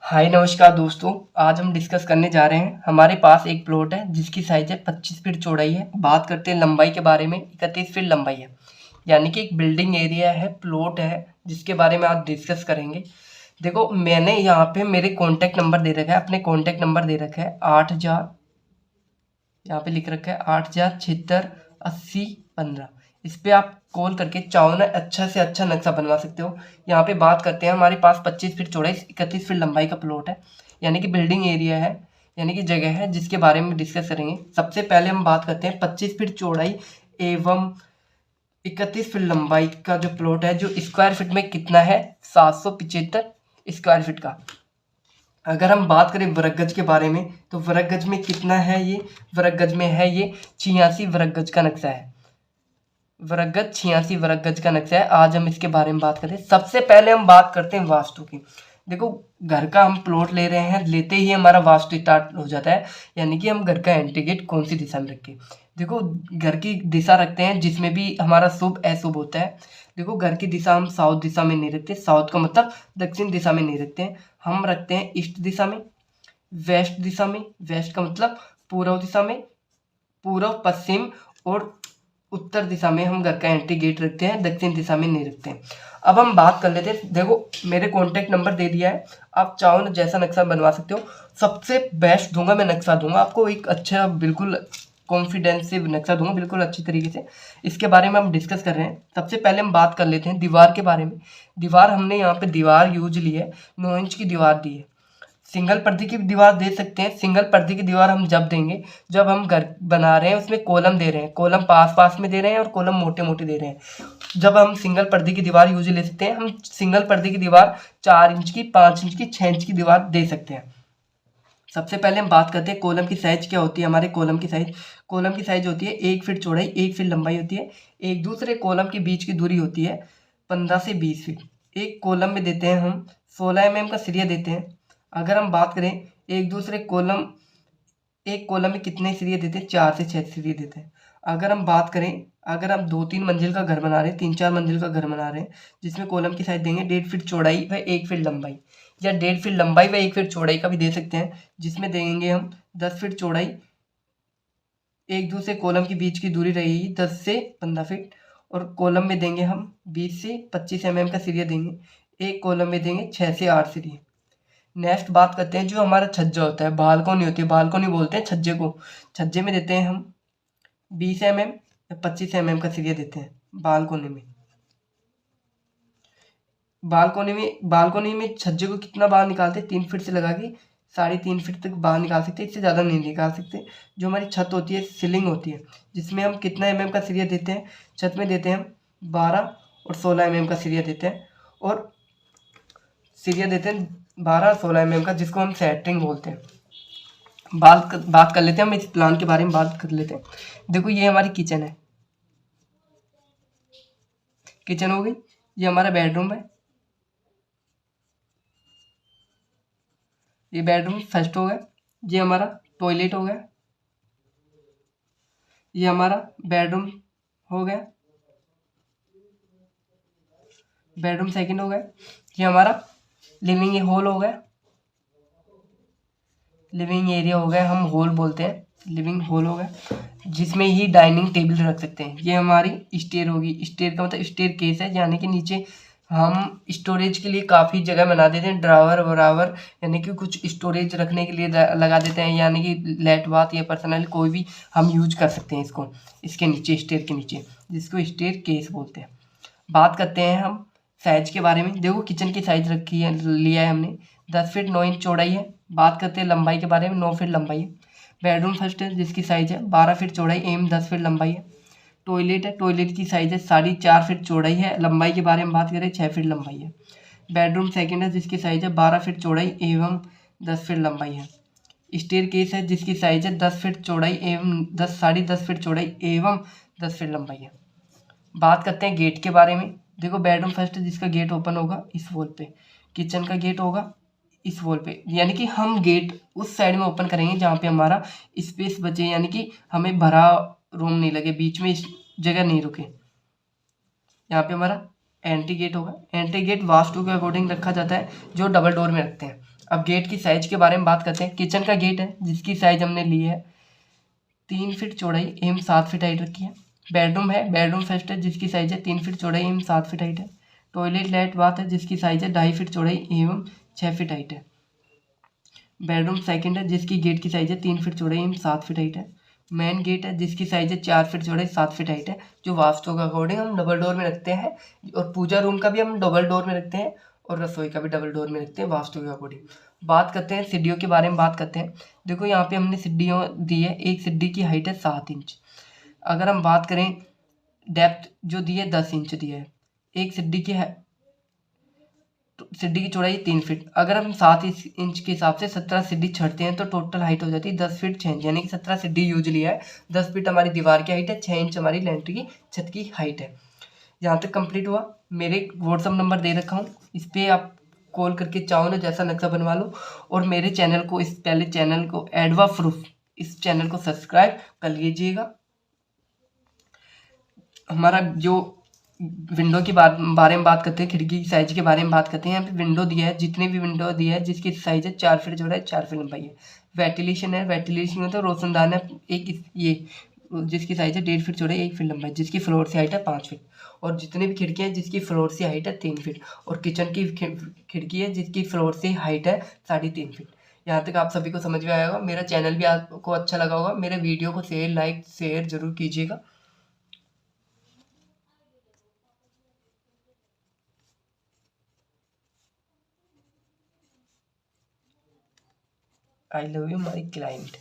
हाय नमस्कार दोस्तों। आज हम डिस्कस करने जा रहे हैं। हमारे पास एक प्लॉट है जिसकी साइज है 25 फीट चौड़ाई है। बात करते हैं लंबाई के बारे में, 31 फीट लंबाई है। यानी कि एक बिल्डिंग एरिया है, प्लॉट है, जिसके बारे में आज डिस्कस करेंगे। देखो, मैंने यहाँ पे मेरे कॉन्टैक्ट नंबर दे रखा है, अपने कॉन्टैक्ट नंबर दे रखा है 8000, यहाँ पे लिख रखा है 80768015। इस पे आप कॉल करके चाहो ना अच्छा से अच्छा नक्शा बनवा सकते हो। यहाँ पे बात करते हैं, हमारे पास 25 फीट चौड़ाई 31 फीट लंबाई का प्लॉट है। यानी कि बिल्डिंग एरिया है, यानी कि जगह है जिसके बारे में डिस्कस करेंगे। सबसे पहले हम बात करते हैं 25 फीट चौड़ाई एवं 31 फीट लंबाई का जो प्लॉट है, जो स्क्वायर फीट में कितना है, 775 स्क्वायर फीट का। अगर हम बात करें वर्ग गज के बारे में, तो वर्ग गज में कितना है, ये वर्ग गज में है ये 86 वर्ग गज का नक्शा है। वर्ग गज 86 वर्ग गज का नक्शा है। आज हम इसके बारे में बात करें। सबसे पहले हम बात करते हैं वास्तु की। देखो, घर का हम प्लॉट ले रहे हैं, लेते ही हमारा वास्तु स्टार्ट हो जाता है। यानी कि हम घर का एंट्री गेट कौन सी दिशा में रखें। देखो, घर की दिशा रखते हैं जिसमें भी हमारा शुभ अशुभ होता है। देखो, घर की दिशा हम साउथ दिशा में नहीं रखते। साउथ का मतलब दक्षिण दिशा में नहीं रखते हैं। हम रखते हैं ईस्ट दिशा में, वेस्ट दिशा में। वेस्ट का मतलब पूर्व दिशा में, पूर्व पश्चिम और उत्तर दिशा में हम घर का एंट्री गेट रखते हैं, दक्षिण दिशा में नहीं रखते हैं। अब हम बात कर लेते हैं। देखो, मेरे कॉन्टैक्ट नंबर दे दिया है, आप चाहो ना जैसा नक्शा बनवा सकते हो। सबसे बेस्ट दूंगा, मैं नक्शा दूंगा आपको, एक अच्छा बिल्कुल कॉन्फिडेंसिव नक्शा दूंगा, बिल्कुल अच्छी तरीके से। इसके बारे में हम डिस्कस कर रहे हैं। सबसे पहले हम बात कर लेते हैं दीवार के बारे में। दीवार हमने यहाँ पे दीवार यूज ली है, 9 इंच की दीवार दी है। सिंगल पर्दे की दीवार दे सकते हैं। सिंगल पर्दे की दीवार हम जब देंगे जब हम घर बना रहे हैं, उसमें कॉलम दे रहे हैं, कॉलम पास पास में दे रहे हैं और कॉलम मोटे मोटे दे रहे हैं। जब हम सिंगल पर्दे की दीवार यूज ले सकते हैं। हम सिंगल पर्दे की दीवार 4 इंच की, 5 इंच की, 6 इंच की दीवार दे सकते हैं। सबसे पहले हम बात करते हैं कॉलम की साइज क्या होती है। हमारे कॉलम की साइज होती है 1 फीट चौड़ाई, 1 फीट लंबाई होती है। एक दूसरे कॉलम के बीच की दूरी होती है 15 से 20 फीट। एक कॉलम में देते हैं हम 16 mm का सरिया देते हैं। अगर हम बात करें एक दूसरे कॉलम, एक कॉलम में कितने सरिये देते हैं, 4 से 6 सरिये देते हैं। अगर हम बात करें, अगर हम 2-3 मंजिल का घर बना रहे हैं, 3-4 मंजिल का घर बना रहे हैं, जिसमें कॉलम की साइज देंगे 1.5 फीट चौड़ाई व 1 फीट लंबाई, या 1.5 फीट लंबाई व 1 फीट चौड़ाई का भी दे सकते हैं, जिसमें देंगे हम 10 फीट चौड़ाई। एक दूसरे कॉलम के बीच की दूरी रहेगी 10 से 15 फीट। और कॉलम में देंगे हम 20 से 25 mm का सरिया देंगे। एक कॉलम में देंगे 6 से 8 सरिये। नेक्स्ट बात करते हैं जो हमारा छज्जा होता है, बालकोनी होती है, बालकोनी बोलते हैं छज्जे को। छज्जे में देते हैं हम 20 mm या 25 mm का सरिया देते हैं बालकोनी में। बालकोनी में छज्जे को कितना बाहर निकालते हैं, 3 फीट से लगा के 3.5 फीट तक बाहर निकाल सकते हैं, इससे ज़्यादा नहीं निकाल सकते। जो हमारी छत होती है, सीलिंग होती है, जिसमें हम कितना का सरिया देते हैं, छत में देते हैं हम 12 और 16 का सरिया देते हैं। और सरिया देते हैं 12 और 16 का, जिसको हम सेंटरिंग बोलते हैं। बात कर लेते हैं, हम इस प्लान के बारे में बात कर लेते हैं। देखो, ये हमारी किचन है, किचन हो गई। ये हमारा बेडरूम है, ये बेडरूम फर्स्ट हो गया। ये हमारा टॉयलेट हो गया, ये हमारा बेडरूम हो गया, बेडरूम सेकंड हो गया। ये हमारा लिविंग हॉल हो गया, लिविंग एरिया हो गया, हम हॉल बोलते हैं, लिविंग हॉल हो गया, जिसमें ही डाइनिंग टेबल रख सकते हैं। ये हमारी स्टेयर होगी, स्टेयर का मतलब स्टेयर केस है, यानी कि नीचे हम स्टोरेज के लिए काफ़ी जगह बना देते हैं, ड्रावर वरावर, यानी कि कुछ स्टोरेज रखने के लिए लगा देते हैं, यानी कि लेट बाथ या पर्सनल कोई भी हम यूज कर सकते हैं इसको, इसके नीचे, स्टेयर के नीचे, जिसको स्टेयर केस बोलते हैं। बात करते हैं हम साइज के बारे में। देखो, किचन की साइज रखी है, लिया है हमने, 10 फीट 9 इंच चौड़ाई है। बात करते हैं लंबाई के बारे में, 9 फीट लंबाई है। बेडरूम फर्स्ट है, जिसकी साइज है 12 फीट चौड़ाई एवं 10 फीट लंबाई है। टॉयलेट है, टॉयलेट की साइज है 4.5 फीट चौड़ाई है। लंबाई के बारे में बात करें, 6 फीट लंबाई है। बेडरूम सेकंड है, जिसकी साइज है 12 फीट चौड़ाई एवं 10 फीट लंबाई है। स्टेयर केस है, जिसकी साइज है 10 फीट चौड़ाई एवं 10 फीट चौड़ाई एवं 10 फीट लंबाई है। बात करते हैं गेट के बारे में। देखो, बेडरूम फर्स्ट है, जिसका गेट ओपन होगा इस वॉल पे, किचन का गेट होगा इस वॉल पे, यानी कि हम गेट उस साइड में ओपन करेंगे जहाँ पे हमारा स्पेस बचे, यानी कि हमें भरा रूम नहीं लगे, बीच में जगह नहीं रुके। यहाँ पे हमारा एंट्री गेट होगा। एंट्री गेट वास्तु के अकॉर्डिंग रखा जाता है, जो डबल डोर में रखते हैं। अब गेट की साइज के बारे में बात करते हैं। किचन का गेट है जिसकी साइज हमने ली है 3 फीट चौड़ाई एवं 7 फीट हाइट रखी है। बेडरूम है, बेडरूम फर्स्ट है जिसकी साइज है 3 फीट चौड़ाई एवं 7 फीट हाइट है। टॉयलेट लेट बाथ है जिसकी साइज है 2.5 फीट चौड़ाई एवं 6 फीट हाइट है। बेडरूम सेकंड है जिसकी गेट की साइज है 3 फीट चौड़ाई एवं 7 फीट हाइट है। मेन गेट है जिसकी साइज है 4 फीट चौड़ाई 7 फीट हाइट है, जो वास्तु के अकॉर्डिंग हम डबल डोर में रखते हैं। और पूजा रूम का भी हम डबल डोर में रखते हैं और रसोई का भी डबल डोर में रखते हैं वास्तु के अकॉर्डिंग। बात करते हैं सीढ़ियों के बारे में बात करते हैं। देखो यहाँ पे हमने सीढ़ियों दी है, एक सीढ़ी की हाइट है 7 इंच। अगर हम बात करें डेप्थ जो दी है 10 इंच दी है। एक सीढ़ी की सीढ़ी की चौड़ाई 3 फीट। अगर हम 7 इंच के हिसाब से 17 सीढ़ी चढ़ते हैं तो टोटल हाइट हो जाती है 10 फीट 6 इंच, यानी कि 17 सीढ़ी यूज लिया है। 10 फीट हमारी दीवार की हाइट है, 6 इंच हमारी लेंटर की छत की हाइट है। यहाँ तक कंप्लीट हुआ। मेरे व्हाट्सअप नंबर दे रखा हूँ, इस पर आप कॉल करके चाहो ना जैसा नक्शा बनवा लो। और मेरे चैनल को, इस पहले चैनल को एडवा प्रूफ, इस चैनल को सब्सक्राइब कर लीजिएगा। हमारा जो विंडो के बारे में बात करते हैं, खिड़की की साइज के बारे में बात करते हैं। यहाँ पे विंडो दिया है, जितनी भी विंडो दिया है जिसकी साइज है 4 फीट चौड़ा है, 4 फीट लंबाई है। वेंटिलेशन है, वेंटिलेशन में तो रोशनदान है एक ये जिसकी साइज है 1.5 फीट चौड़ाई 1 फीट लंबाई, जिसकी फ्लोर से हाइट है 5 फीट। और जितनी भी खिड़कियाँ हैं जिसकी फ्लोर से हाइट है 3 फीट। और किचन की खिड़की है जिसकी फ्लोर से हाइट है 3.5 फीट। यहाँ तक आप सभी को समझ में आया होगा। मेरा चैनल भी आपको अच्छा लगा होगा। मेरे वीडियो को लाइक शेयर जरूर कीजिएगा। I love you my client.